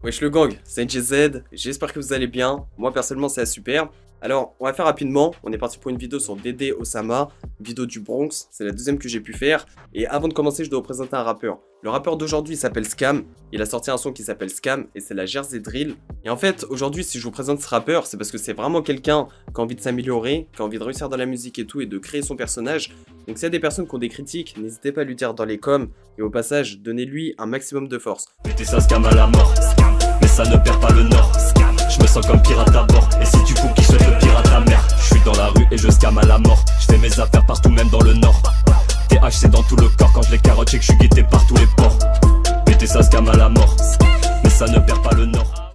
Wesh le gang, c'est NGZ, j'espère que vous allez bien, moi personnellement c'est super. Alors on va faire rapidement, on est parti pour une vidéo sur Dédé Osama, vidéo du Bronx, c'est la deuxième que j'ai pu faire. Et avant de commencer je dois vous présenter un rappeur. Le rappeur d'aujourd'hui s'appelle Scam, il a sorti un son qui s'appelle Scam et c'est la Jersey Drill. Et en fait aujourd'hui si je vous présente ce rappeur c'est parce que c'est vraiment quelqu'un qui a envie de s'améliorer, qui a envie de réussir dans la musique et tout et de créer son personnage. Donc s'il y a des personnes qui ont des critiques, n'hésitez pas à lui dire dans les coms et au passage donnez-lui un maximum de force. Putain ça Scam à la mort, mais ça ne perd pas le nord. Je me sens comme pirate à bord, et si tu coupes qui souhaite le pirate à mer. Je suis dans la rue et je scam à la mort, je fais mes affaires partout même dans le nord. THC dans tout le corps quand je les carotte et que je suis guetté par tous les ports. Péter ça scam à la mort, mais ça ne perd pas le nord.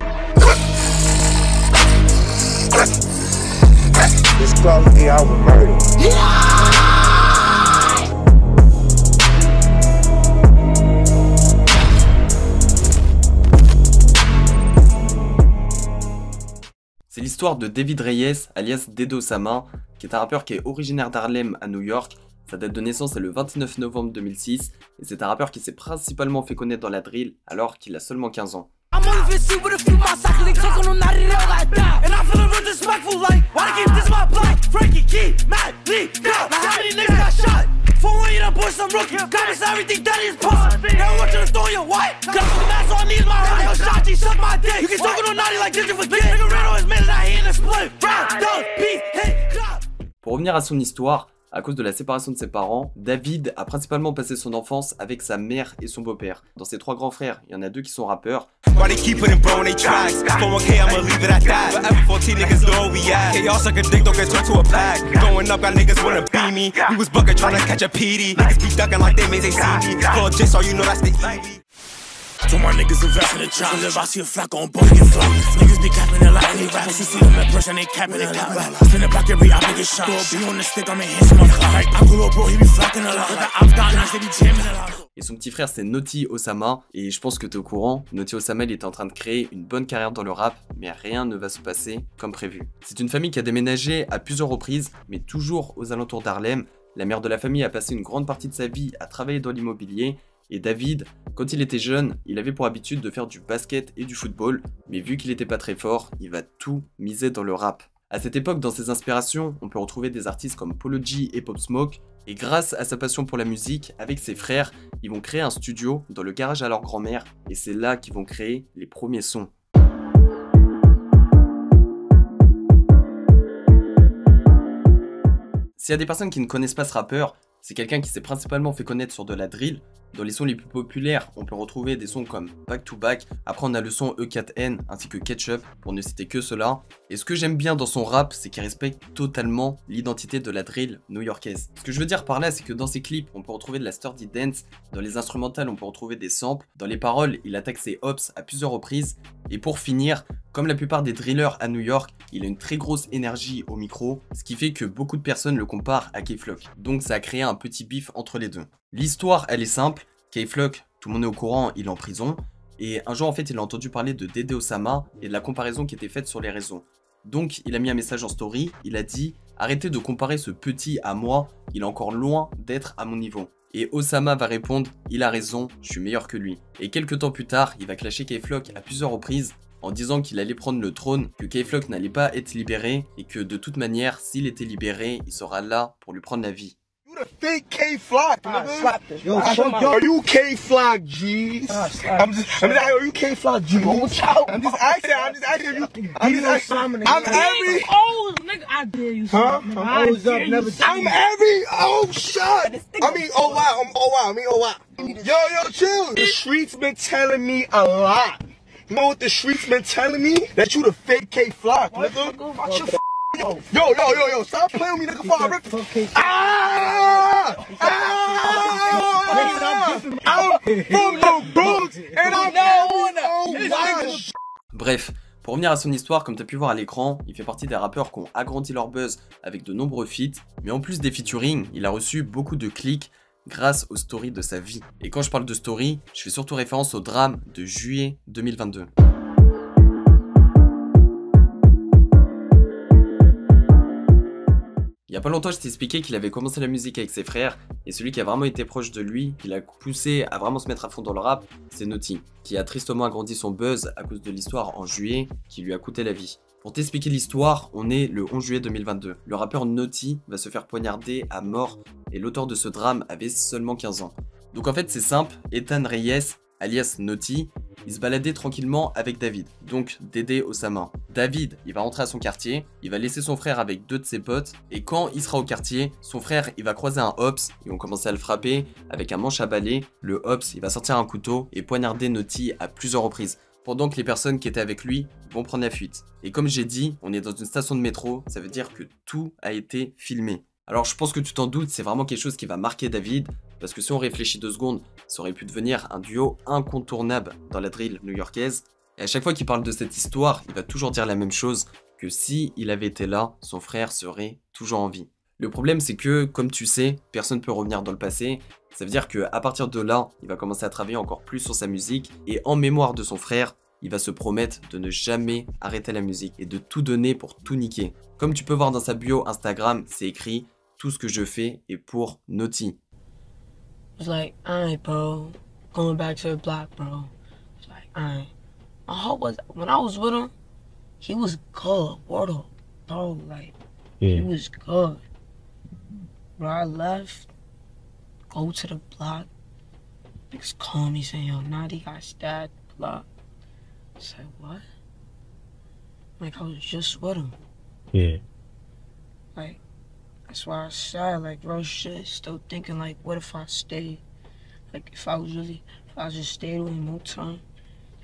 This quality I would murder. C'est l'histoire de David Reyes, alias Dédé Osama, qui est un rappeur qui est originaire d'Harlem à New York. Sa date de naissance est le 29 novembre 2006, et c'est un rappeur qui s'est principalement fait connaître dans la drill alors qu'il a seulement 15 ans. Pour revenir à son histoire, à cause de la séparation de ses parents, David a principalement passé son enfance avec sa mère et son beau-père. Dans ses trois grands frères, il y en a deux qui sont rappeurs. So my niggas invest in the trap. If I see a flock on boy get flock. Niggas be capping it like any rappers. You see them in person, they capping it like. Spin it back every op get shot. Be on the stick, I'm in his my clock. I cool bro, he be flocking a lot. The ops got nice, they be jamming a lot. Et son petit frère c'est Naughty Osama, et je pense que t'es au courant, Naughty Osama il est en train de créer une bonne carrière dans le rap, mais rien ne va se passer comme prévu. C'est une famille qui a déménagé à plusieurs reprises, mais toujours aux alentours d'Harlem. La mère de la famille a passé une grande partie de sa vie à travailler dans l'immobilier, et David, quand il était jeune, il avait pour habitude de faire du basket et du football, mais vu qu'il était pas très fort, il va tout miser dans le rap. À cette époque, dans ses inspirations, on peut retrouver des artistes comme Polo G et Pop Smoke, et grâce à sa passion pour la musique, avec ses frères, ils vont créer un studio dans le garage à leur grand-mère, et c'est là qu'ils vont créer les premiers sons. S'il y a des personnes qui ne connaissent pas ce rappeur, c'est quelqu'un qui s'est principalement fait connaître sur de la drill. Dans les sons les plus populaires, on peut retrouver des sons comme Back to Back, après on a le son E4N ainsi que Ketchup, pour ne citer que cela. Et ce que j'aime bien dans son rap, c'est qu'il respecte totalement l'identité de la drill new-yorkaise. Ce que je veux dire par là, c'est que dans ses clips, on peut retrouver de la sturdy dance, dans les instrumentales, on peut retrouver des samples, dans les paroles, il attaque ses hops à plusieurs reprises. Et pour finir, comme la plupart des drillers à New York, il a une très grosse énergie au micro, ce qui fait que beaucoup de personnes le comparent à K-Flock. Donc ça a créé un petit bif entre les deux. L'histoire, elle est simple. K-Flock, tout le monde est au courant, il est en prison. Et un jour, en fait, il a entendu parler de Dédé Osama et de la comparaison qui était faite sur les réseaux. Donc, il a mis un message en story, il a dit « Arrêtez de comparer ce petit à moi, il est encore loin d'être à mon niveau. » Et Osama va répondre « Il a raison, je suis meilleur que lui. » Et quelques temps plus tard, il va clasher K-Flock à plusieurs reprises en disant qu'il allait prendre le trône, que K-Flock n'allait pas être libéré et que de toute manière, s'il était libéré, il sera là pour lui prendre la vie. You the fake K-Flock, nigga. Yo, are you K-Flock, G? Are you K-Flock, G? I'm just asking you. I'm every. Oh, nigga, I dare you. Huh? I'm every. Oh, shut. Oh wow. Yo, chill. The streets been telling me a lot. You know what the streets been telling me? That you the fake K-Flock, nigga. Watch your Yo, stop playing with me, nigga, before I rip. I'm from the Bronx, and I'm now. Bref, pour revenir à son histoire, comme tu as pu voir à l'écran, il fait partie des rappeurs qui ont agrandi leur buzz avec de nombreux feats, mais en plus des featuring, il a reçu beaucoup de clics grâce aux stories de sa vie. Et quand je parle de story, je fais surtout référence au drame de juillet 2022. Il y a pas longtemps, je t'ai expliqué qu'il avait commencé la musique avec ses frères Et celui qui a vraiment été proche de lui, qui l'a poussé à vraiment se mettre à fond dans le rap, c'est Naughty, qui a tristement agrandi son buzz à cause de l'histoire en juillet qui lui a coûté la vie. Pour t'expliquer l'histoire, on est le 11 juillet 2022. Le rappeur Naughty va se faire poignarder à mort et l'auteur de ce drame avait seulement 15 ans. Donc en fait c'est simple, Ethan Reyes, alias Naughty, il se baladait tranquillement avec David, donc Dédé Osama. David, il va rentrer à son quartier, il va laisser son frère avec 2 de ses potes, et quand il sera au quartier, son frère, il va croiser un Ops, ils vont commencer à le frapper avec un manche à balai. Le Ops, il va sortir un couteau et poignarder Naughty à plusieurs reprises, pendant que les personnes qui étaient avec lui vont prendre la fuite. Et comme j'ai dit, on est dans une station de métro, ça veut dire que tout a été filmé. Alors je pense que tu t'en doutes, c'est vraiment quelque chose qui va marquer David, parce que si on réfléchit 2 secondes, ça aurait pu devenir un duo incontournable dans la drill new-yorkaise. Et à chaque fois qu'il parle de cette histoire, il va toujours dire la même chose, que si il avait été là, son frère serait toujours en vie. Le problème c'est que, comme tu sais, personne ne peut revenir dans le passé. Ça veut dire qu'à partir de là, il va commencer à travailler encore plus sur sa musique, et en mémoire de son frère, il va se promettre de ne jamais arrêter la musique et de tout donner pour tout niquer. Comme tu peux voir dans sa bio Instagram, c'est écrit « Tout ce que je fais est pour Naughty ». It's like, alright, bro. Going back to the block, bro. It's like, alright. My heart was, when I was with him, he was good, word up, bro. Like, he was good. Bro, I left, go to the block. Niggas call me saying, yo, Naughty got stabbed, block. I said, what? Like, I was just with him. Yeah. Like, that's why I said, like, real shit, still thinking, like, what if I stayed? Like, if I just stayed with him no time,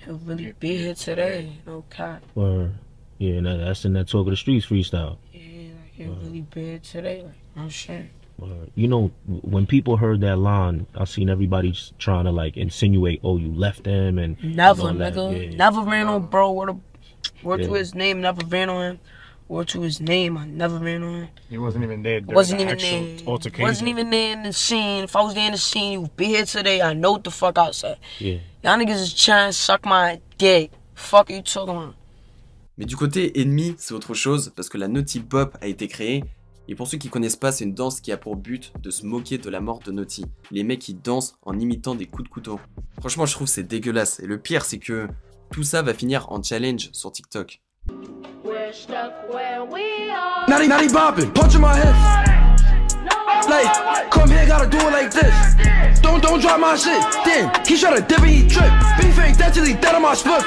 he'll really be here today, no cap. Word. Yeah, that's in that Talk of the Streets freestyle. Yeah, like, he'll really be here today, like, no shit. Word. You know, when people heard that line, I seen everybody just trying to, like, insinuate, oh, you left them and... Never, and nigga. Yeah. Never ran on bro. Word to his name, never ran on him. Word to his name, I never ran on him. He wasn't even there. Wasn't even there in the scene. If I was there in the scene, he would be here today. I know what the fuck I said. Yeah. Y'all niggas is trying to suck my dick. Fuck you talking about? Mais du côté ennemi, c'est autre chose, parce que la Naughty Pop a été créée, et pour ceux qui connaissent pas, c'est une danse qui a pour but de se moquer de la mort de Naughty. Les mecs qui dansent en imitant des coups de couteau. Franchement, je trouve c'est dégueulasse, et le pire c'est que tout ça va finir en challenge sur TikTok. Naughty bopping, punching my hips. Like, come here, gotta do it like this. Don't drop my shit. Damn, he try to dip and he trip. Big fake, that's till he dead on my split.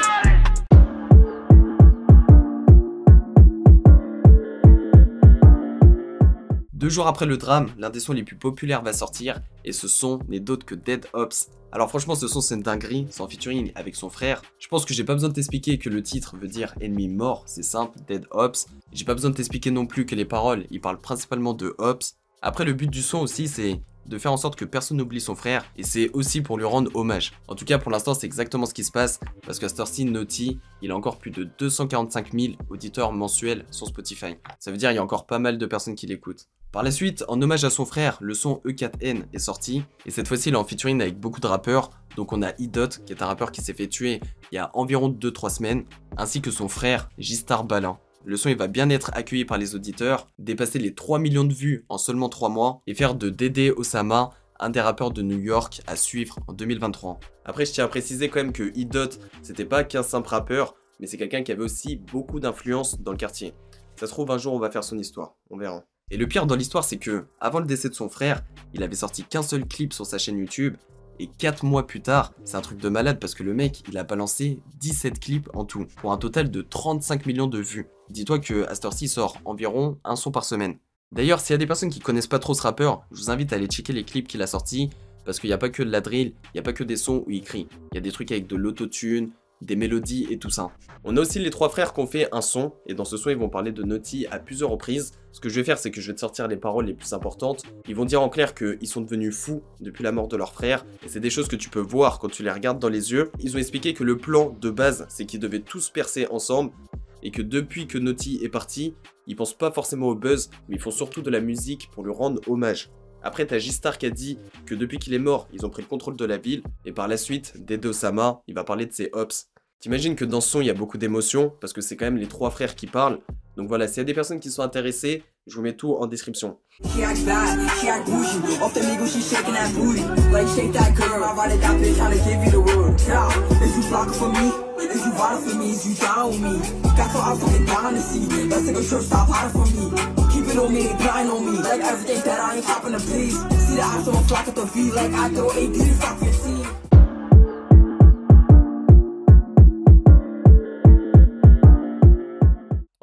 Deux jours après le drame, l'un des sons les plus populaires va sortir, et ce son n'est d'autre que Dead Ops. Alors franchement ce son c'est une dinguerie, c'est en featuring avec son frère. Je pense que j'ai pas besoin de t'expliquer que le titre veut dire ennemi mort, c'est simple, Dead Ops. J'ai pas besoin de t'expliquer non plus que les paroles, ils parlent principalement de Ops. Après le but du son aussi c'est de faire en sorte que personne n'oublie son frère, et c'est aussi pour lui rendre hommage. En tout cas pour l'instant c'est exactement ce qui se passe, parce qu'à cette heure-ci Naughty, il a encore plus de 245 000 auditeurs mensuels sur Spotify. Ça veut dire qu'il y a encore pas mal de personnes qui l'écoutent. Par la suite, en hommage à son frère, le son E4N est sorti, et cette fois-ci il est en featuring avec beaucoup de rappeurs, donc on a Idot, qui est un rappeur qui s'est fait tuer il y a environ 2-3 semaines, ainsi que son frère, J-Star Balin. Le son il va bien être accueilli par les auditeurs, dépasser les 3 millions de vues en seulement 3 mois, et faire de Dédé Osama un des rappeurs de New York à suivre en 2023. Après je tiens à préciser quand même que Idot, c'était pas qu'un simple rappeur, mais c'est quelqu'un qui avait aussi beaucoup d'influence dans le quartier. Ça se trouve un jour on va faire son histoire, on verra. Et le pire dans l'histoire c'est que, avant le décès de son frère, il avait sorti qu'un seul clip sur sa chaîne YouTube, et 4 mois plus tard, c'est un truc de malade parce que le mec, il a balancé 17 clips en tout, pour un total de 35 millions de vues. Dis-toi que à cette heure-ci, il sort environ un son par semaine. D'ailleurs, s'il y a des personnes qui connaissent pas trop ce rappeur, je vous invite à aller checker les clips qu'il a sortis, parce qu'il n'y a pas que de la drill, il n'y a pas que des sons où il crie. Il y a des trucs avec de l'autotune, des mélodies et tout ça. On a aussi les 3 frères qui ont fait un son, et dans ce son ils vont parler de Naughty à plusieurs reprises. Ce que je vais faire c'est que je vais te sortir les paroles les plus importantes. Ils vont dire en clair qu'ils sont devenus fous depuis la mort de leur frère, et c'est des choses que tu peux voir quand tu les regardes dans les yeux. Ils ont expliqué que le plan de base c'est qu'ils devaient tous percer ensemble, et que depuis que Naughty est parti, ils pensent pas forcément au buzz, mais ils font surtout de la musique pour lui rendre hommage. Après, t'as J-Star qui a dit que depuis qu'il est mort, ils ont pris le contrôle de la ville, et par la suite, Dédé Osama, il va parler de ses Ops. T'imagines que dans ce son, il y a beaucoup d'émotions, parce que c'est quand même les 3 frères qui parlent. Donc voilà, s'il y a des personnes qui sont intéressées, je vous mets tout en description.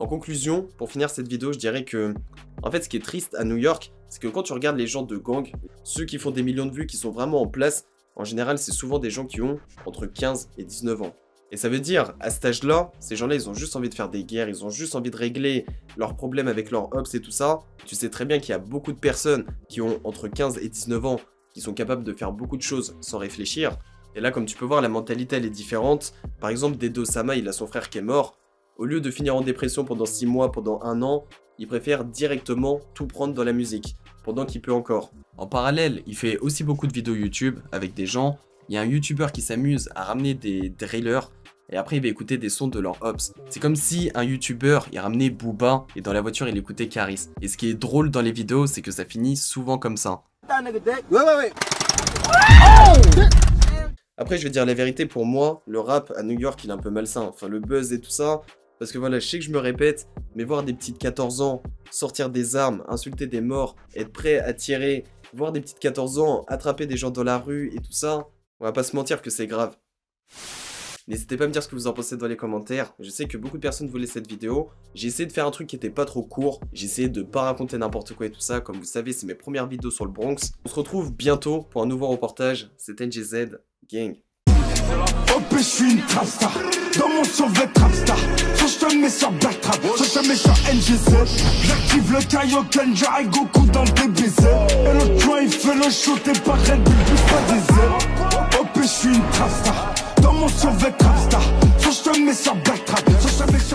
En conclusion, pour finir cette vidéo, je dirais que, en fait, ce qui est triste à New York, c'est que quand tu regardes les gens de gang, ceux qui font des millions de vues, qui sont vraiment en place, en général, c'est souvent des gens qui ont entre 15 et 19 ans. Et ça veut dire, à cet âge-là, ces gens-là, ils ont juste envie de faire des guerres, ils ont juste envie de régler leurs problèmes avec leurs ops et tout ça. Tu sais très bien qu'il y a beaucoup de personnes qui ont entre 15 et 19 ans, qui sont capables de faire beaucoup de choses sans réfléchir. Et là, comme tu peux voir, la mentalité, elle est différente. Par exemple, Dedo Sama, il a son frère qui est mort. Au lieu de finir en dépression pendant 6 mois, pendant 1 an, il préfère directement tout prendre dans la musique, pendant qu'il peut encore. En parallèle, il fait aussi beaucoup de vidéos YouTube avec des gens. Il y a un YouTuber qui s'amuse à ramener des drillers, et après il va écouter des sons de leur ops. C'est comme si un YouTuber, il ramenait Booba, et dans la voiture il écoutait Caris. Et ce qui est drôle dans les vidéos, c'est que ça finit souvent comme ça. Après je vais dire la vérité, pour moi, le rap à New York il est un peu malsain. Enfin le buzz et tout ça. Parce que voilà, je sais que je me répète, mais voir des petites 14 ans sortir des armes, insulter des morts, être prêt à tirer, voir des petites 14 ans attraper des gens dans la rue et tout ça, on va pas se mentir que c'est grave. N'hésitez pas à me dire ce que vous en pensez dans les commentaires. Je sais que beaucoup de personnes voulaient cette vidéo. J'ai essayé de faire un truc qui était pas trop court. J'ai essayé de pas raconter n'importe quoi et tout ça. Comme vous savez, c'est mes premières vidéos sur le Bronx. On se retrouve bientôt pour un nouveau reportage. C'était NGZ Gang. Hop, je suis une trapstar. Dans mon survêt trapstar. Soit je te mets sur Blacktrap, soit je te mets sur NGZ. J'active le Kaioken, j'arrive Goku dans le DBZ. Et le coin il fait le show, t'es pas Red Bull, plus pas des ailes. Hop, je suis une trapstar. Dans mon survêt trapstar. Soit je te mets sur Blacktrap, soit je te mets sur